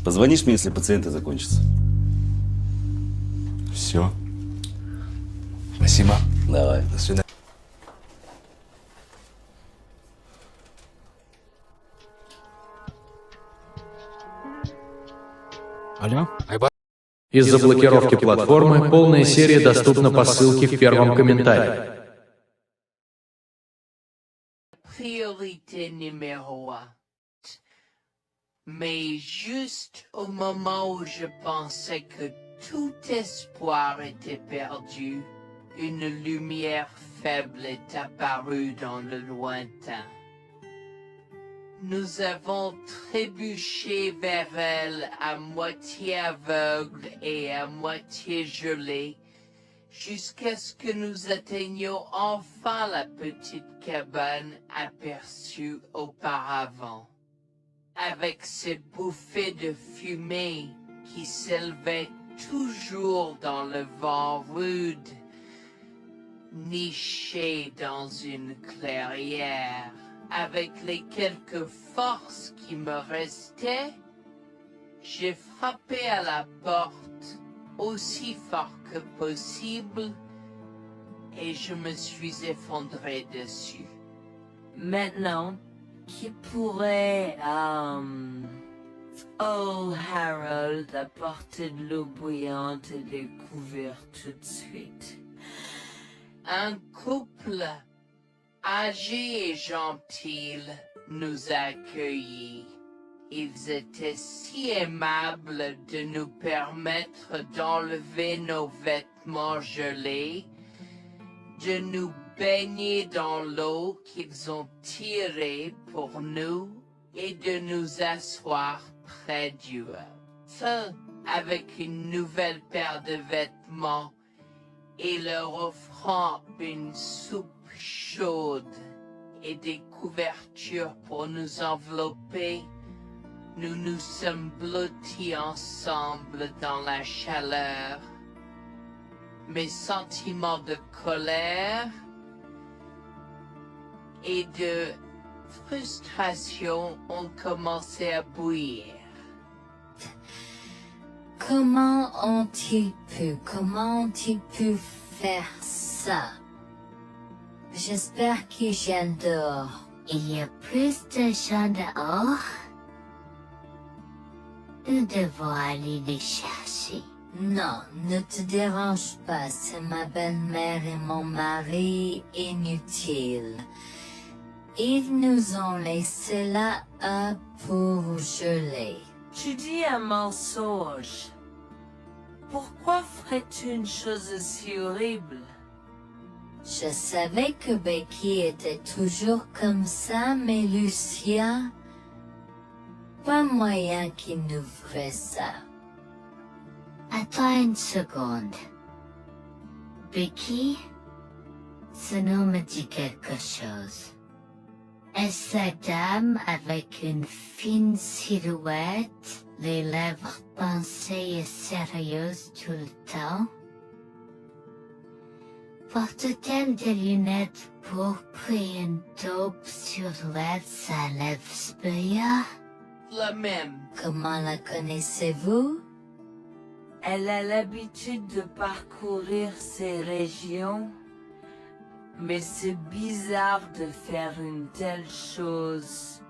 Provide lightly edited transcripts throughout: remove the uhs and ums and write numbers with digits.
Позвонишь мне, если пациенты закончатся. Все. Спасибо. Давай. До свидания. Алло? Из-за блокировки платформы полная серия доступна по ссылке в первом комментарии. Priorité numéro un. Mais juste au moment où je pensais que tout espoir était perdu, une lumière faible est apparue dans le lointain. Nous avons trébuché vers elle à moitié aveugle et à moitié gelé, jusqu'à ce que nous atteignions enfin la petite cabane aperçue auparavant. Avec ces bouffées de fumée qui s'élevaient toujours dans le vent rude, nichées dans une clairière, avec les quelques forces qui me restaient, j'ai frappé à la porte aussi fort que possible et je me suis effondré dessus. Maintenant, qui pourrait, oh Harold, apporter de l'eau bouillante et des couverts tout de suite? Un couple âgé et gentil nous a accueillis. Ils étaient si aimables de nous permettre d'enlever nos vêtements gelés, de nous baigner dans l'eau qu'ils ont tirée pour nous et de nous asseoir près du feu avec une nouvelle paire de vêtements et leur offrant une soupe chaude et des couvertures pour nous envelopper. Nous nous sommes blottis ensemble dans la chaleur. Mes sentiments de colère et de frustration ont commencé à bouillir. Comment ont-ils pu faire ça? J'espère qu'ils viennent dehors. Il y a plus de gens dehors? Nous devons aller les chercher. Non, ne te dérange pas, c'est ma belle-mère et mon mari inutiles. Ils nous ont laissé là pour geler. Tu dis un mensonge. Pourquoi ferais-tu une chose aussi horrible? Je savais que Becky était toujours comme ça, mais Lucia, pas moyen qu'il nous ferait ça. Attends une seconde. Becky, ce nom me dit quelque chose. Est-ce la dame avec une fine silhouette, les lèvres pincées et sérieuses tout le temps? Porte-t-elle des lunettes pourpres et une taupe sur l'aide sa lèvre spéa? La même. Comment la connaissez-vous? Elle a l'habitude de parcourir ces régions, mais c'est bizarre de faire une telle chose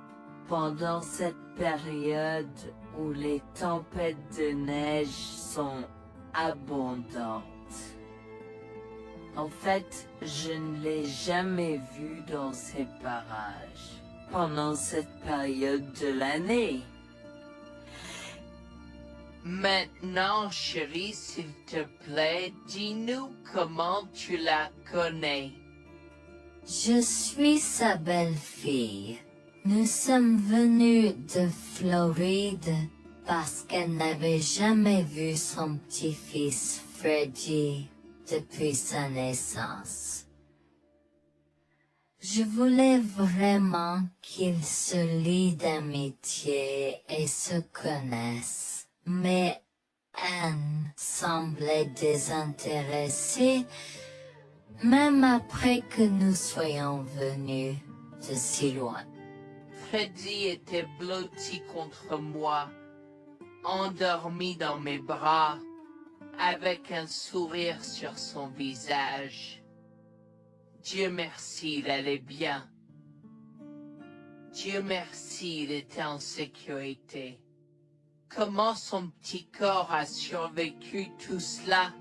pendant cette période où les tempêtes de neige sont abondantes. En fait, je ne l'ai jamais vue dans ces parages pendant cette période de l'année. Maintenant, chérie, s'il te plaît, dis-nous comment tu la connais. Je suis sa belle-fille. Nous sommes venus de Floride parce qu'elle n'avait jamais vu son petit-fils Freddy depuis sa naissance. Je voulais vraiment qu'ils se lient d'amitié et se connaissent, mais Anne semblait désintéressée, même après que nous soyons venus de si loin. Freddy était blotti contre moi, endormi dans mes bras, avec un sourire sur son visage. Dieu merci, il allait bien. Dieu merci, il était en sécurité. Comment son petit corps a survécu tout cela?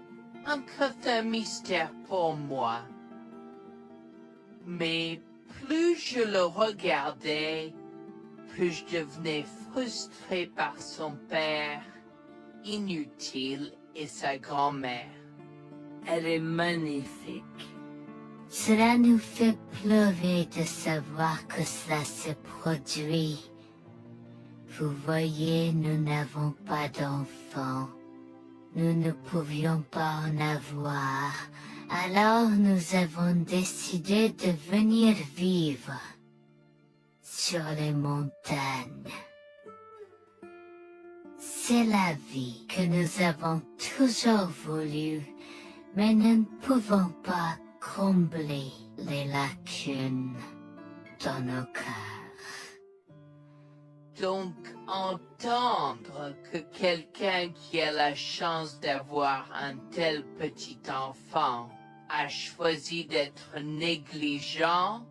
Encore un mystère pour moi. Mais plus je le regardais, plus je devenais frustré par son père, inutile, et sa grand-mère. Elle est magnifique. Cela nous fait pleurer de savoir que cela se produit. Vous voyez, nous n'avons pas d'enfants. Nous ne pouvions pas en avoir. Alors nous avons décidé de venir vivre sur les montagnes. C'est la vie que nous avons toujours voulu, mais nous ne pouvons pas combler les lacunes dans nos cœurs. Donc, entendre que quelqu'un qui a la chance d'avoir un tel petit enfant a choisi d'être négligent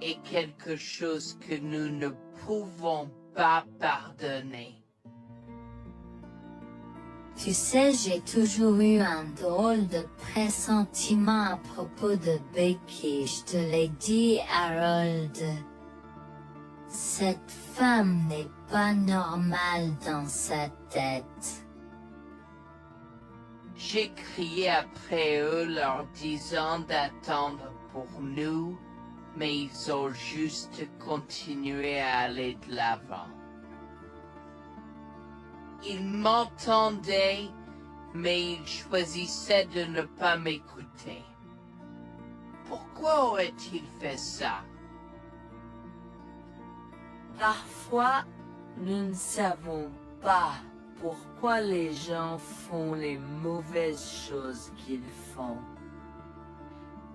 est quelque chose que nous ne pouvons pas pardonner. Tu sais, j'ai toujours eu un drôle de pressentiment à propos de Becky, je te l'ai dit, Harold. Cette femme n'est pas normale dans sa tête. J'ai crié après eux leur disant d'attendre pour nous, mais ils ont juste continué à aller de l'avant. Ils m'entendaient, mais ils choisissaient de ne pas m'écouter. Pourquoi aurait-il fait ça? Parfois, nous ne savons pas pourquoi les gens font les mauvaises choses qu'ils font.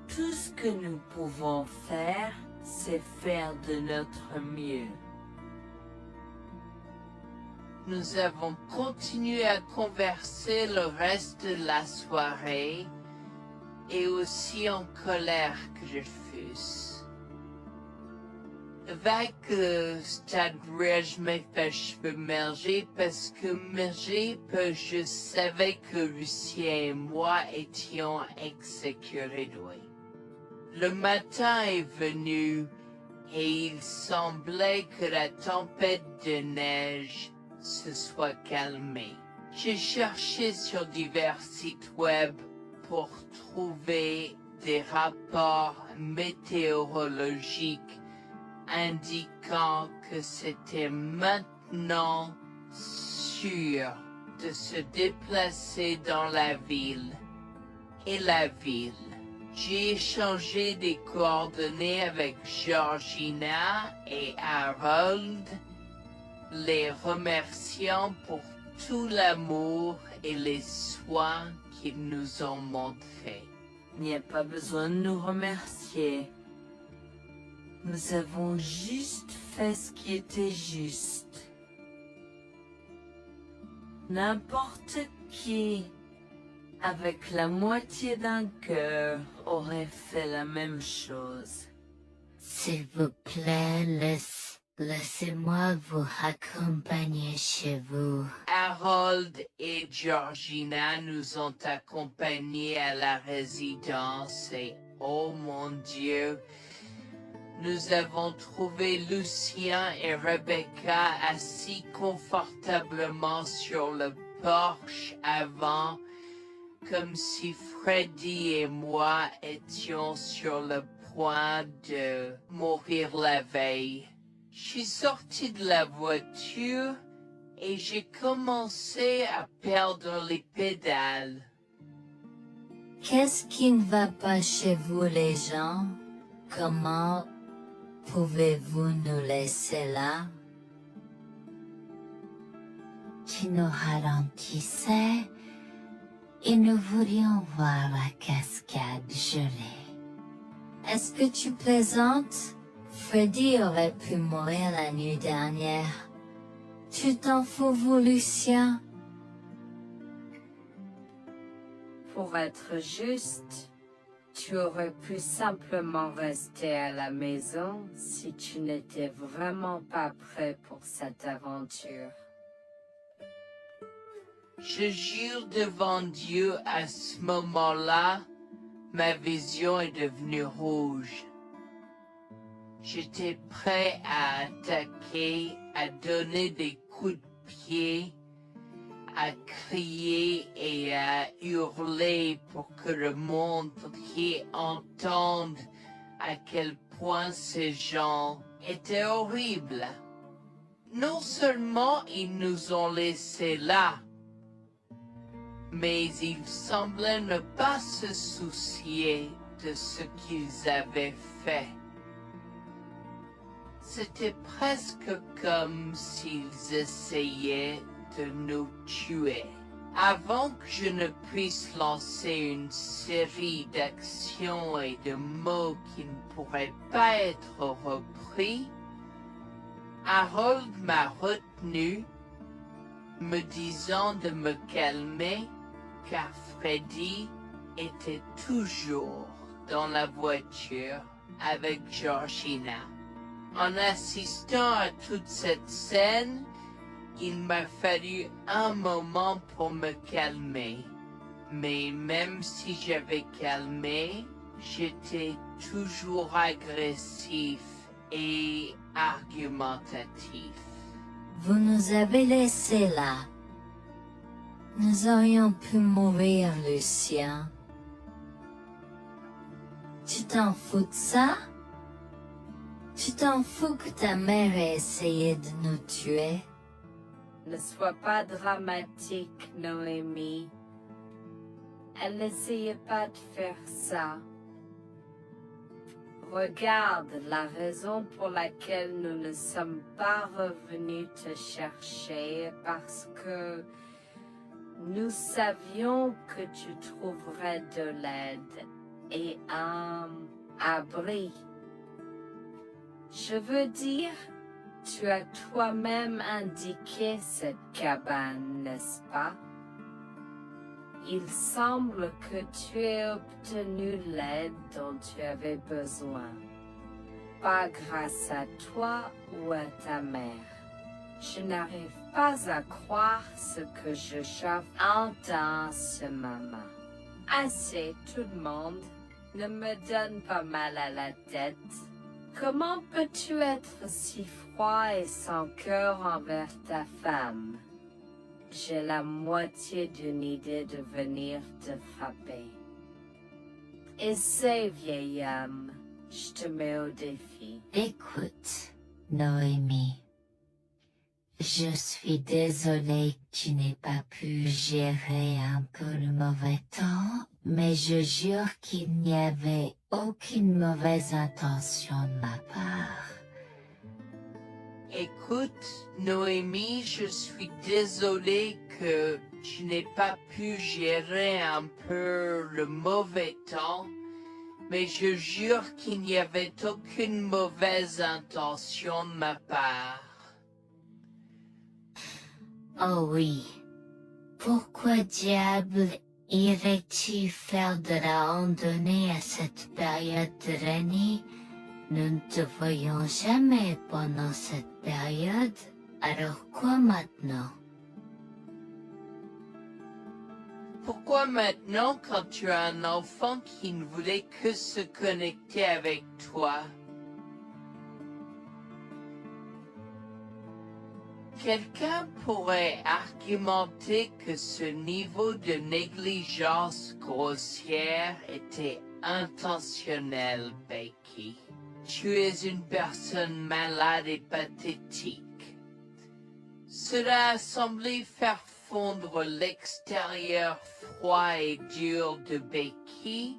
Tout ce que nous pouvons faire, c'est faire de notre mieux. Nous avons continué à converser le reste de la soirée, et aussi en colère que je fusse. Avec le stade où je me fais cheveux merger parce que je savais que Lucien et moi étions exécutés. Le matin est venu et il semblait que la tempête de neige se soit calmée. J'ai cherché sur divers sites web pour trouver des rapports météorologiques indiquant que c'était maintenant sûr de se déplacer dans la ville. Et la ville. J'ai échangé des coordonnées avec Georgina et Harold, les remerciant pour tout l'amour et les soins qu'ils nous ont montrés. Il n'y a pas besoin de nous remercier. Nous avons juste fait ce qui était juste. N'importe qui, avec la moitié d'un cœur, aurait fait la même chose. S'il vous plaît, laissez-moi vous accompagner chez vous. Harold et Georgina nous ont accompagnés à la résidence et, oh mon Dieu, nous avons trouvé Lucien et Rebecca assis confortablement sur le porche avant, comme si Freddy et moi étions sur le point de mourir la veille. Je suis sorti de la voiture et j'ai commencé à perdre les pédales. Qu'est-ce qui ne va pas chez vous, les gens? Comment pouvez-vous nous laisser là? Tu nous ralentissais et nous voulions voir la cascade gelée. Est-ce que tu plaisantes? Freddy aurait pu mourir la nuit dernière. Tu t'en fous, vous, Lucien? Pour être juste, tu aurais pu simplement rester à la maison si tu n'étais vraiment pas prêt pour cette aventure. Je jure devant Dieu, à ce moment-là, ma vision est devenue rouge. J'étais prêt à attaquer, à donner des coups de pied, à crier et à hurler pour que le monde entier entende à quel point ces gens étaient horribles. Non seulement ils nous ont laissés là, mais ils semblaient ne pas se soucier de ce qu'ils avaient fait. C'était presque comme s'ils essayaient de nous tuer. Avant que je ne puisse lancer une série d'actions et de mots qui ne pourraient pas être repris, Harold m'a retenu, me disant de me calmer, car Freddy était toujours dans la voiture avec Georgina. En assistant à toute cette scène, il m'a fallu un moment pour me calmer. Mais même si j'avais calmé, j'étais toujours agressif et argumentatif. Vous nous avez laissés là. Nous aurions pu mourir, Lucien. Tu t'en fous de ça? Tu t'en fous que ta mère ait essayé de nous tuer? Ne sois pas dramatique, Noémie. Elle n'essayait pas de faire ça. Regarde, la raison pour laquelle nous ne sommes pas revenus te chercher est parce que nous savions que tu trouverais de l'aide et un abri. Je veux dire, tu as toi-même indiqué cette cabane, n'est-ce pas? Il semble que tu aies obtenu l'aide dont tu avais besoin. Pas grâce à toi ou à ta mère. Je n'arrive pas à croire ce que j'entends en ce moment. Assez, tout le monde. Ne me donne pas mal à la tête. Comment peux-tu être si froid et sans cœur envers ta femme? J'ai la moitié d'une idée de venir te frapper. Essaie, vieil homme. Je te mets au défi. Écoute, Noémie. Je suis désolée que tu n'aies pas pu gérer un peu le mauvais temps, mais je jure qu'il n'y avait aucune mauvaise intention de ma part. Écoute, Noémie, je suis désolée que tu n'aies pas pu gérer un peu le mauvais temps, mais je jure qu'il n'y avait aucune mauvaise intention de ma part. Oh oui. Pourquoi diable irais-tu faire de la randonnée à cette période de l'année? Nous ne te voyons jamais pendant cette période, alors quoi maintenant? Pourquoi maintenant quand tu as un enfant qui ne voulait que se connecter avec toi? Quelqu'un pourrait argumenter que ce niveau de négligence grossière était intentionnel, Becky. Tu es une personne malade et pathétique. Cela a semblé faire fondre l'extérieur froid et dur de Becky,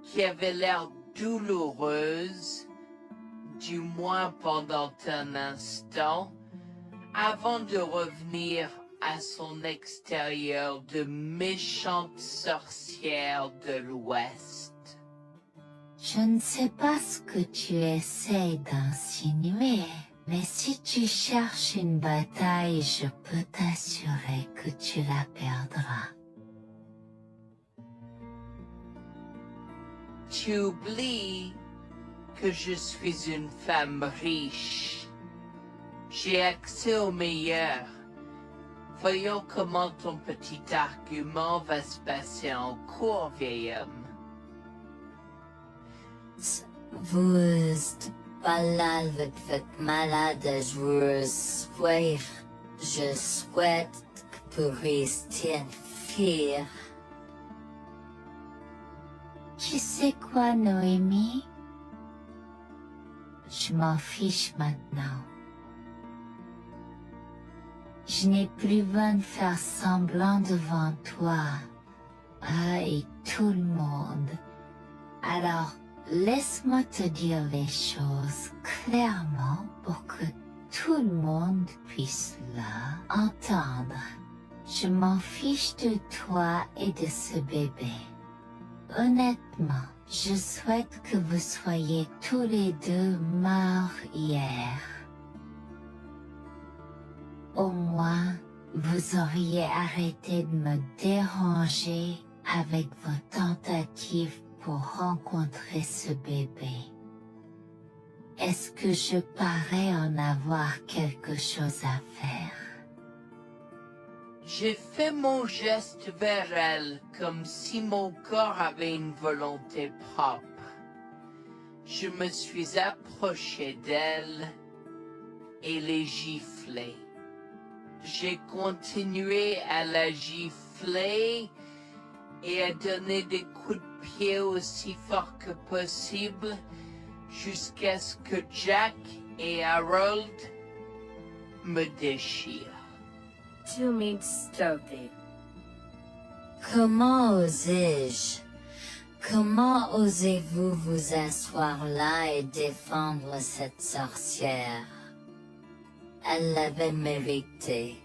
qui avait l'air douloureuse, du moins pendant un instant, avant de revenir à son extérieur de méchante sorcière de l'Ouest. Je ne sais pas ce que tu essaies d'insinuer, Mais si tu cherches une bataille, je peux t'assurer que tu la perdras. Tu oublies que je suis une femme riche. J'ai accès au meilleur. Voyons comment ton petit argument va se passer en cours, vieil homme. Vous balade avec votre malade joueuse sourire. Je souhaite que vous restiez une fille. Tu sais quoi, Noémie? Je m'en fiche maintenant. Je n'ai plus besoin de faire semblant devant toi. Et tout le monde. Alors, laisse-moi te dire les choses clairement pour que tout le monde puisse entendre. Je m'en fiche de toi et de ce bébé. Honnêtement, je souhaite que vous soyez tous les deux morts hier. Au moins, vous auriez arrêté de me déranger avec vos tentatives pour rencontrer ce bébé. Est-ce que je parais en avoir quelque chose à faire? J'ai fait mon geste vers elle comme si mon corps avait une volonté propre. Je me suis approché d'elle et l'ai giflée. J'ai continué à la gifler et à donner des coups de pied aussi fort que possible jusqu'à ce que Jack et Harold me déchirent. Tu m'insultes. Comment osais-je? Comment osez-vous vous asseoir là et défendre cette sorcière? Elle l'avait mérité.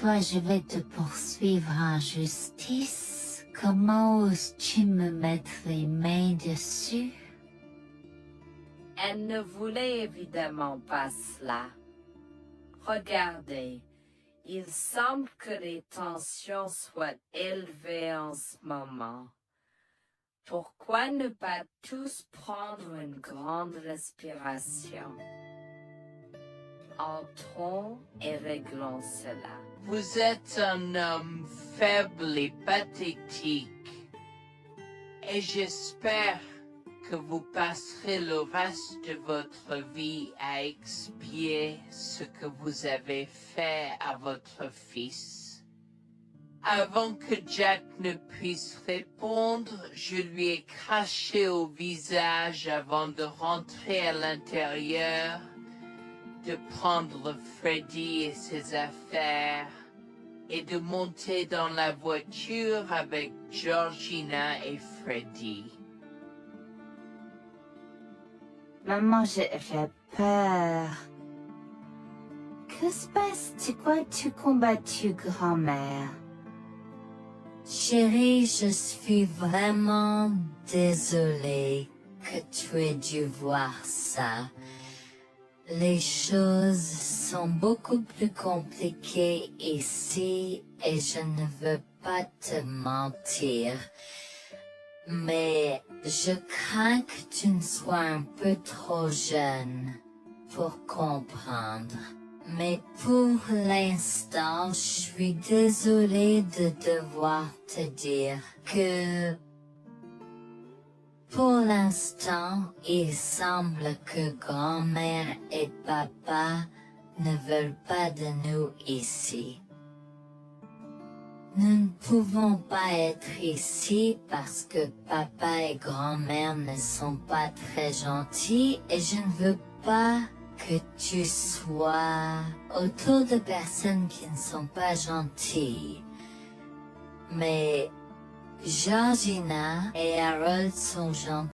Toi, je vais te poursuivre en justice. Comment oses-tu me mettre les mains dessus? Elle ne voulait évidemment pas cela. Regardez, il semble que les tensions soient élevées en ce moment. Pourquoi ne pas tous prendre une grande respiration? Entrons et réglons cela. Vous êtes un homme faible et pathétique, et j'espère que vous passerez le reste de votre vie à expier ce que vous avez fait à votre fils. Avant que Jack ne puisse répondre, je lui ai craché au visage avant de rentrer à l'intérieur, de prendre Freddy et ses affaires, et de monter dans la voiture avec Georgina et Freddy. Maman, j'ai peur. Que se passe? Quoi tu combattu, grand-mère? Chérie, je suis vraiment désolée que tu aies dû voir ça. Les choses sont beaucoup plus compliquées ici et je ne veux pas te mentir. Mais je crains que tu ne sois un peu trop jeune pour comprendre. Mais pour l'instant, je suis désolée de devoir te dire que pour l'instant, il semble que grand-mère et papa ne veulent pas de nous ici. Nous ne pouvons pas être ici parce que papa et grand-mère ne sont pas très gentils et je ne veux pas que tu sois autour de personnes qui ne sont pas gentilles. Mais Georgina et Harold sont gentils.